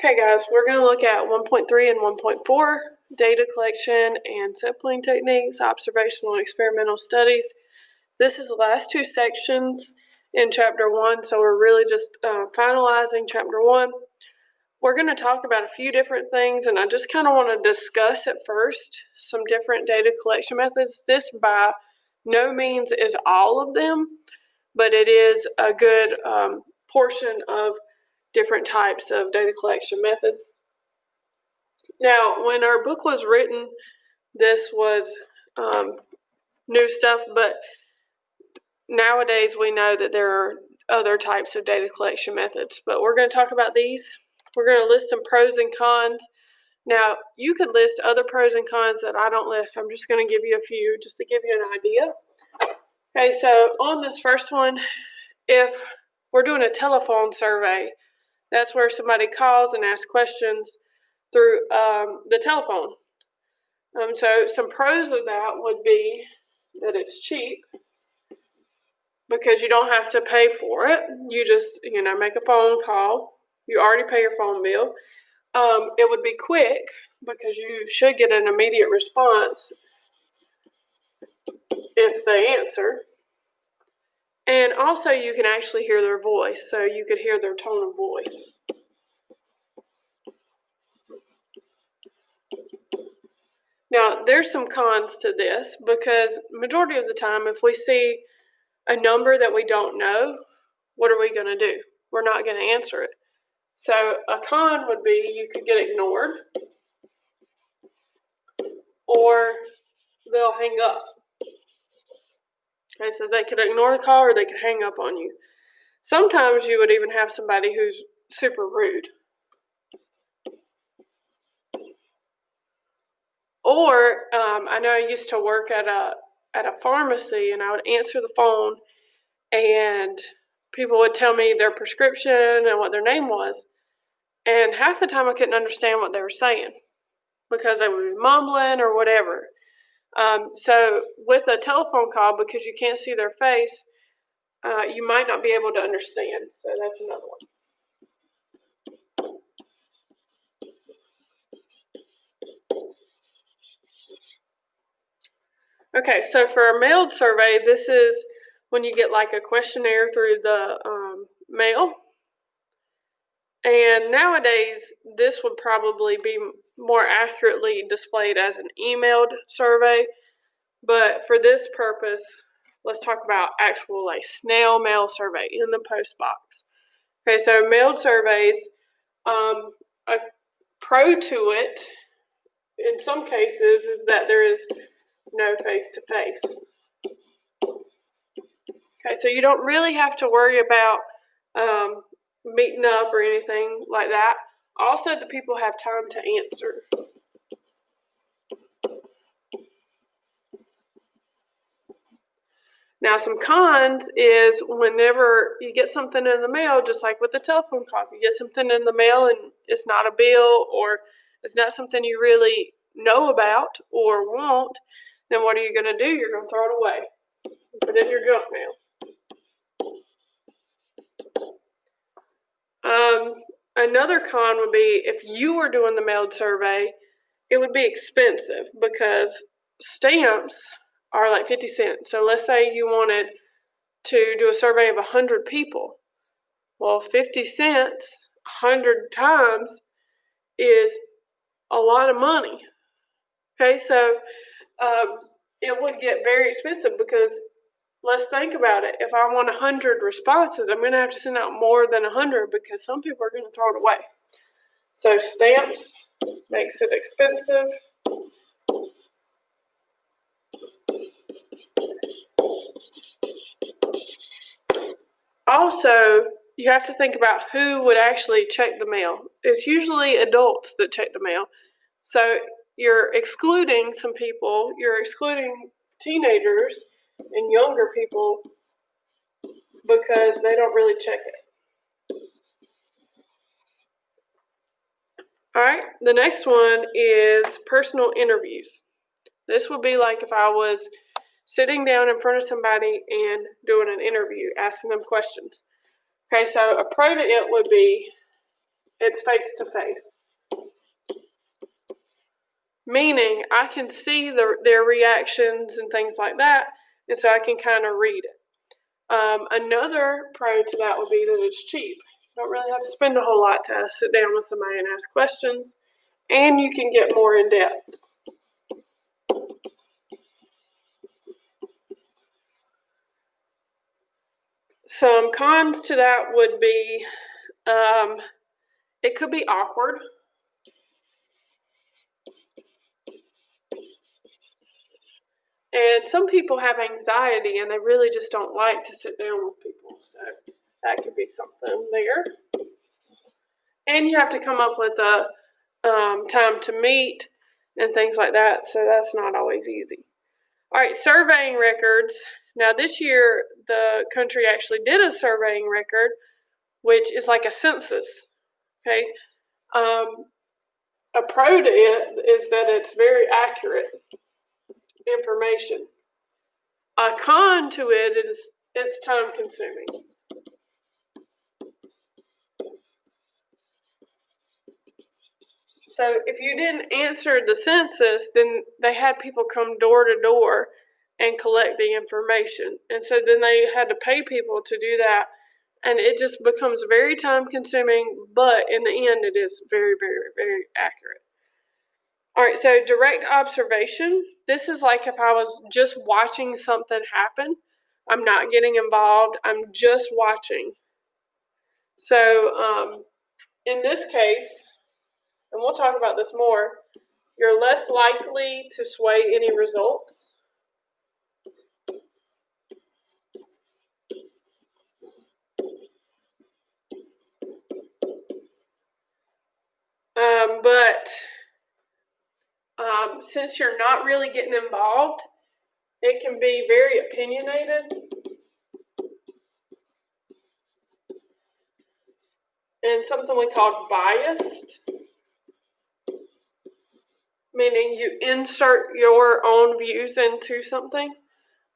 Okay, guys, we're going to look at 1.3 and 1.4, data collection and sampling techniques, observational and experimental studies. This is the last two sections in Chapter 1, so we're really just finalizing Chapter 1. We're going to talk about a few different things, and I just kind of want to discuss at first some different data collection methods. This by no means is all of them, but it is a good portion of different types of data collection methods. Now, when our book was written, this was new stuff, but nowadays we know that there are other types of data collection methods, but we're going to talk about these. We're going to list some pros and cons. Now, you could list other pros and cons that I don't list. I'm just going to give you a few just to give you an idea. Okay, so on this first one, if we're doing a telephone survey, that's where somebody calls and asks questions through the telephone. So some pros of that would be that it's cheap because you don't have to pay for it. You just, make a phone call. You already pay your phone bill. It would be quick because you should get an immediate response if they answer. And also you can actually hear their voice, so you could hear their tone of voice. Now, there's some cons to this because majority of the time, if we see a number that we don't know, what are we going to do? We're not going to answer it. So a con would be you could get ignored, or they'll hang up. Okay, so they could ignore the call or they could hang up on you. Sometimes you would even have somebody who's super rude. Or I know I used to work at a pharmacy, and I would answer the phone, and people would tell me their prescription and what their name was, and half the time I couldn't understand what they were saying because they would be mumbling or whatever. So with a telephone call, because you can't see their face, you might not be able to understand. So that's another one. Okay, so for a mailed survey, this is when you get like a questionnaire through the mail. And nowadays, this would probably be more accurately displayed as an emailed survey. But for this purpose, let's talk about actual like snail mail survey in the post box. Okay, so mailed surveys, a pro to it in some cases is that there is no face-to-face. Okay, so you don't really have to worry about meeting up or anything like that. Also, the people have time to answer. Now, some cons is whenever you get something in the mail, just like with the telephone call, if you get something in the mail and it's not a bill or it's not something you really know about or want, then what are you going to do? You're going to throw it away. Put it in your junk mail. Another con would be if you were doing the mailed survey, it would be expensive because stamps are like 50 cents. So let's say you wanted to do a survey of 100 people. Well, 50 cents 100 times is a lot of money. Okay, so it would get very expensive because let's think about it. If I want 100 responses, I'm going to have to send out more than 100 because some people are going to throw it away. So stamps makes it expensive. Also, you have to think about who would actually check the mail. It's usually adults that check the mail. So you're excluding some people. You're excluding teenagers and younger people because they don't really check it. All right, the next one is personal interviews. This would be like if I was sitting down in front of somebody and doing an interview, asking them questions. Okay, so a pro to it would be it's face-to-face. Meaning I can see their reactions and things like that, and so I can kind of read it. Another pro to that would be that it's cheap. You don't really have to spend a whole lot to sit down with somebody and ask questions, and you can get more in depth. Some cons to that would be it could be awkward. And some people have anxiety and they really just don't like to sit down with people. So that could be something there. And you have to come up with a time to meet and things like that. So that's not always easy. All right, surveying records. Now this year, the country actually did a surveying record, which is like a census. Okay. A pro to it is that it's very accurate information. A con to it is it's time consuming. So if you didn't answer the census, then they had people come door to door and collect the information. And so then they had to pay people to do that. And it just becomes very time consuming, but in the end it is very, very, very accurate. All right, so direct observation. This is like if I was just watching something happen. I'm not getting involved. I'm just watching. So in this case, and we'll talk about this more, you're less likely to sway any results. But since you're not really getting involved, it can be very opinionated and something we call biased, meaning you insert your own views into something,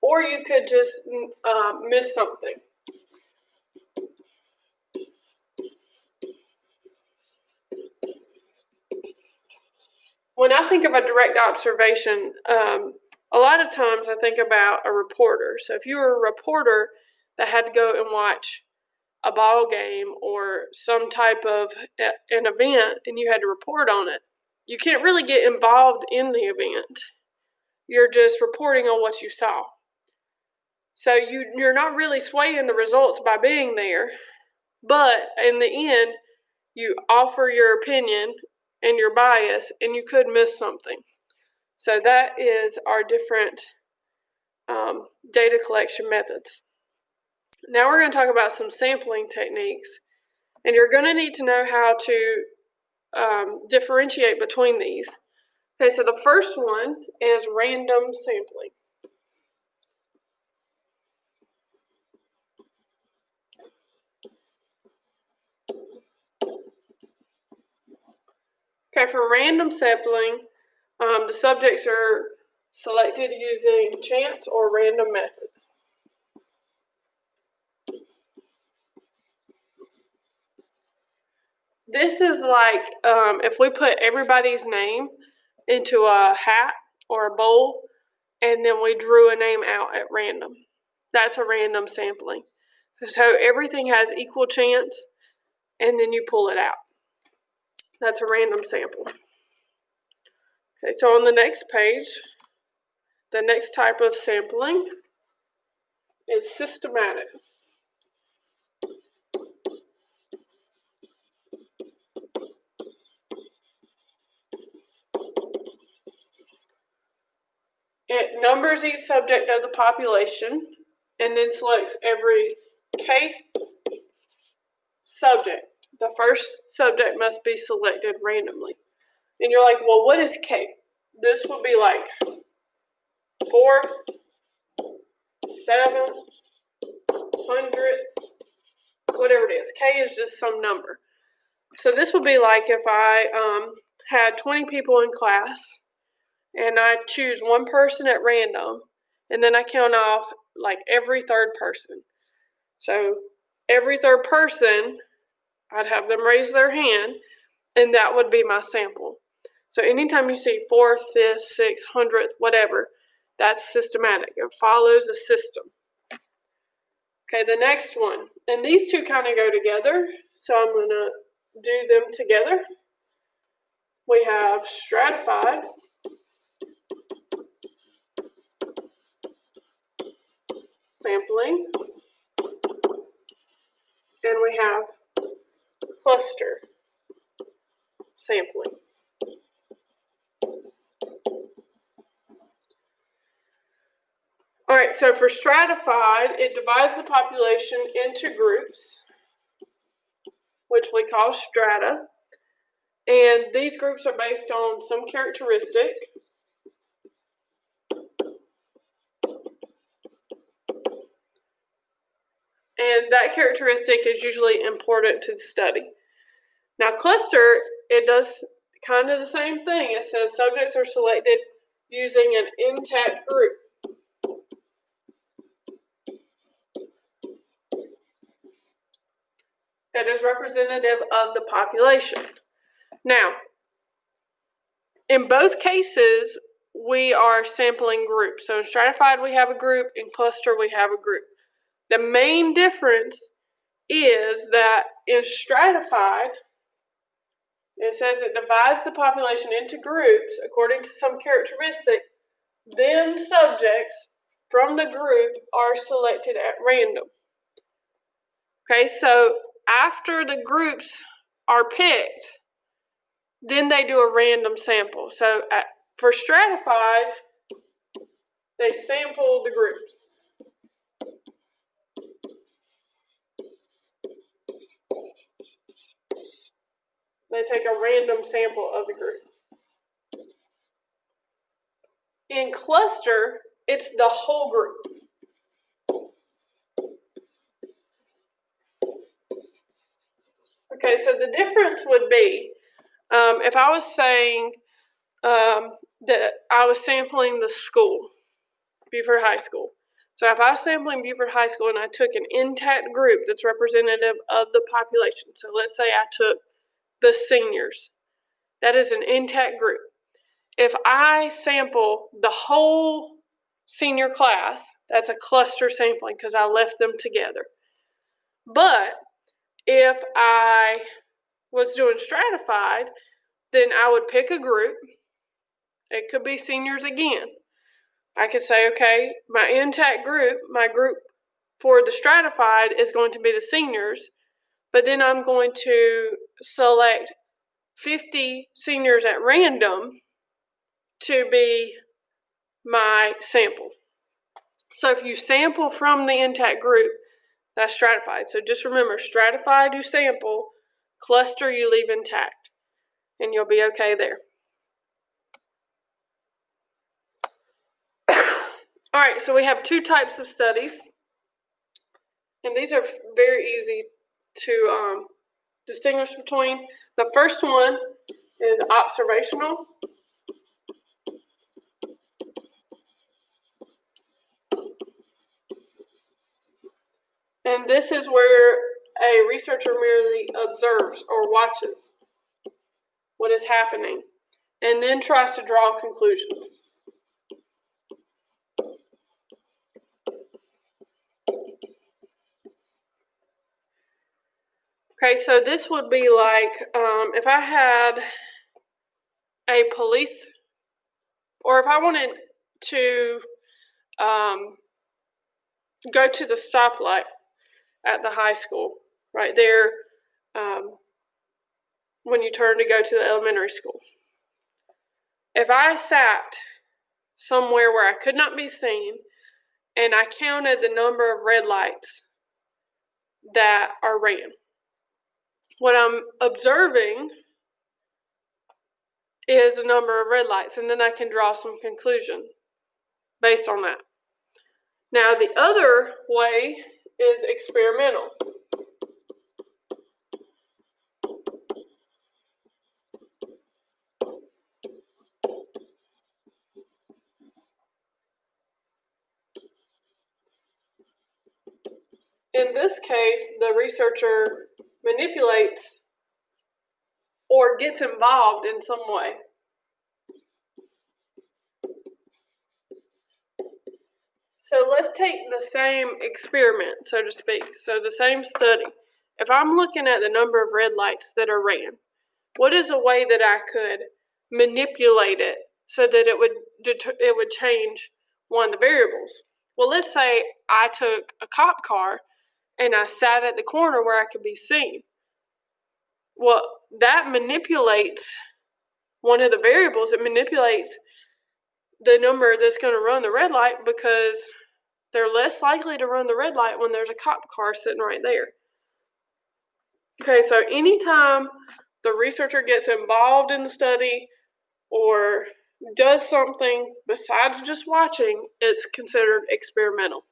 or you could just miss something. When I think of a direct observation, a lot of times I think about a reporter. So if you were a reporter that had to go and watch a ball game or some type of an event and you had to report on it, you can't really get involved in the event. You're just reporting on what you saw. So you're not really swaying the results by being there, but in the end, you offer your opinion and your bias, and you could miss something. So that is our different data collection methods. Now we're going to talk about some sampling techniques, and you're going to need to know how to differentiate between these. Okay, so the first one is random sampling. Okay, for random sampling, the subjects are selected using chance or random methods. This is like if we put everybody's name into a hat or a bowl, and then we drew a name out at random. That's a random sampling. So everything has equal chance, and then you pull it out. That's a random sample. Okay, so on the next page, the next type of sampling is systematic. It numbers each subject of the population and then selects every K subject. The first subject must be selected randomly. And you're like, well, what is K? This would be like 4th, 7th, 100th, whatever it is. K is just some number. So this would be like if I had 20 people in class and I choose one person at random and then I count off like every third person. So every third person I'd have them raise their hand, and that would be my sample. So anytime you see fourth, fifth, sixth, hundredth, whatever, that's systematic. It follows a system. Okay, the next one. And these two kind of go together, so I'm going to do them together. We have stratified, sampling, and we have cluster sampling. All right, so for stratified, it divides the population into groups, which we call strata. And these groups are based on some characteristic. And that characteristic is usually important to the study. Now, cluster, it does kind of the same thing. It says subjects are selected using an intact group. That is representative of the population. Now, in both cases, we are sampling groups. So in stratified, we have a group. In cluster, we have a group. The main difference is that in stratified, it says it divides the population into groups according to some characteristic. Then subjects from the group are selected at random. Okay, so after the groups are picked, then they do a random sample. So for stratified, they sample the groups. They take a random sample of the group. In cluster, it's the whole group. Okay, so the difference would be, if I was saying that I was sampling the school, Beaufort High School. So if I was sampling Beaufort High School and I took an intact group that's representative of the population, so let's say I took the seniors, that is an intact group. If I sample the whole senior class, that's a cluster sampling because I left them together. But if I was doing stratified, then I would pick a group. It could be seniors again. I could say, okay, my intact group, my group for the stratified is going to be the seniors, but then I'm going to select 50 seniors at random to be my sample. So if you sample from the intact group, that's stratified. So just remember, stratified you sample, cluster you leave intact, and you'll be okay there. All right, so we have two types of studies, and these are very easy to distinguish between. The first one is observational. And this is where a researcher merely observes or watches what is happening and then tries to draw conclusions. Okay, so this would be like if I had a police, or if I wanted to go to the stoplight at the high school, right there, when you turn to go to the elementary school. If I sat somewhere where I could not be seen and I counted the number of red lights that are ran, what I'm observing is the number of red lights, and then I can draw some conclusion based on that. Now, the other way is experimental. In this case, the researcher manipulates or gets involved in some way. So let's take the same experiment, so to speak, so the same study. If I'm looking at the number of red lights that are ran, what is a way that I could manipulate it so that it would change one of the variables? Well, let's say I took a cop car and I sat at the corner where I could be seen. Well, that manipulates one of the variables. It manipulates the number that's going to run the red light because they're less likely to run the red light when there's a cop car sitting right there. Okay, so anytime the researcher gets involved in the study or does something besides just watching, it's considered experimental.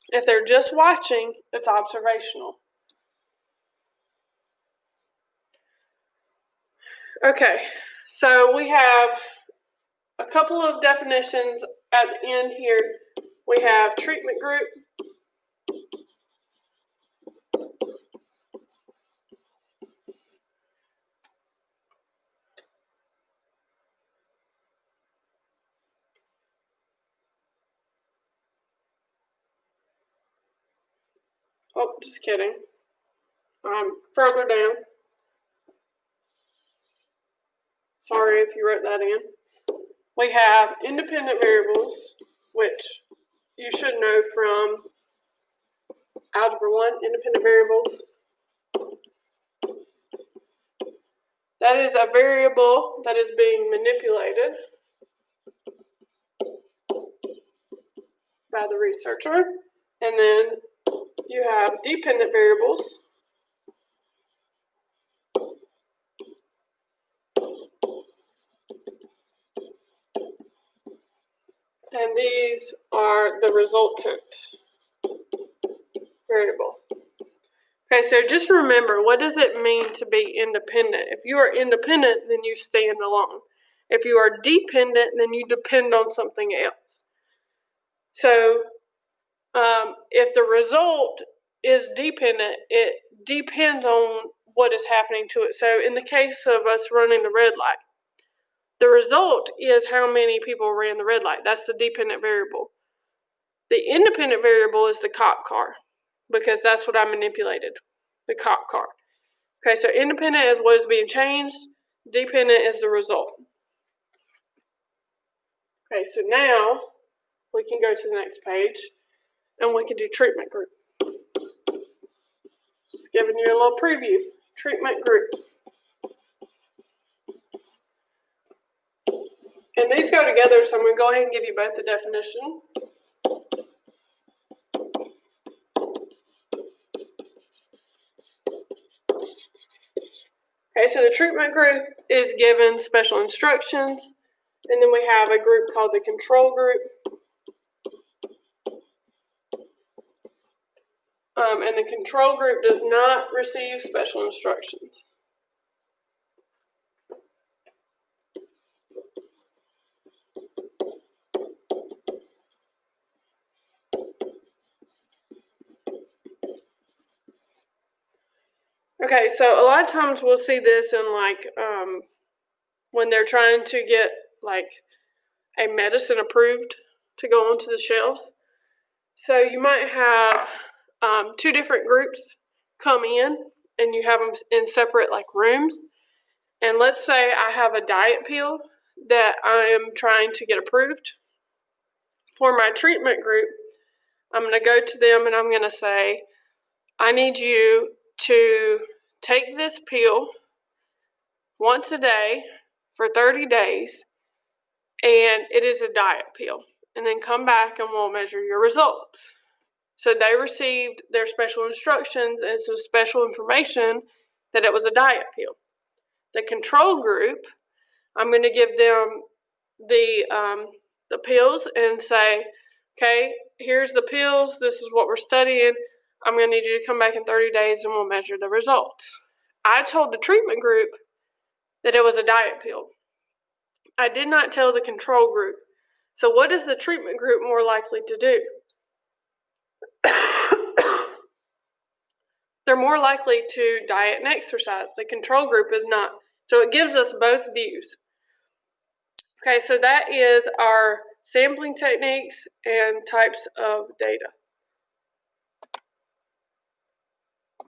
If they're just watching, it's observational. Okay, so we have a couple of definitions at the end here. We have treatment group. Oh, just kidding. Further down. Sorry if you wrote that in. We have independent variables, which you should know from Algebra 1, independent variables. That is a variable that is being manipulated by the researcher. And then you have dependent variables. And these are the resultant variable. Okay, so just remember, what does it mean to be independent? If you are independent, then you stand alone. If you are dependent, then you depend on something else. So if the result is dependent, it depends on what is happening to it. So in the case of us running the red light, the result is how many people ran the red light. That's the dependent variable. The independent variable is the cop car, because that's what I manipulated, the cop car. Okay, so independent is what is being changed. Dependent is the result. Okay, so now we can go to the next page and we can do treatment group. Just giving you a little preview. Treatment group. And these go together, so I'm going to go ahead and give you both the definition. Okay, so the treatment group is given special instructions, and then we have a group called the control group. And the control group does not receive special instructions. Okay, so a lot of times we'll see this in when they're trying to get a medicine approved to go onto the shelves. So you might have two different groups come in, and you have them in separate rooms. And let's say I have a diet pill that I am trying to get approved. For my treatment group, I'm going to go to them and I'm going to say, I need you to take this pill once a day for 30 days, and it is a diet pill. And then come back and we'll measure your results. So they received their special instructions and some special information that it was a diet pill. The control group, I'm going to give them the pills and say, okay, here's the pills. This is what we're studying. I'm going to need you to come back in 30 days and we'll measure the results. I told the treatment group that it was a diet pill. I did not tell the control group. So what is the treatment group more likely to do? They're they're more likely to diet and exercise. The control group is not. So it gives us both views. Okay, so that is our sampling techniques and types of data.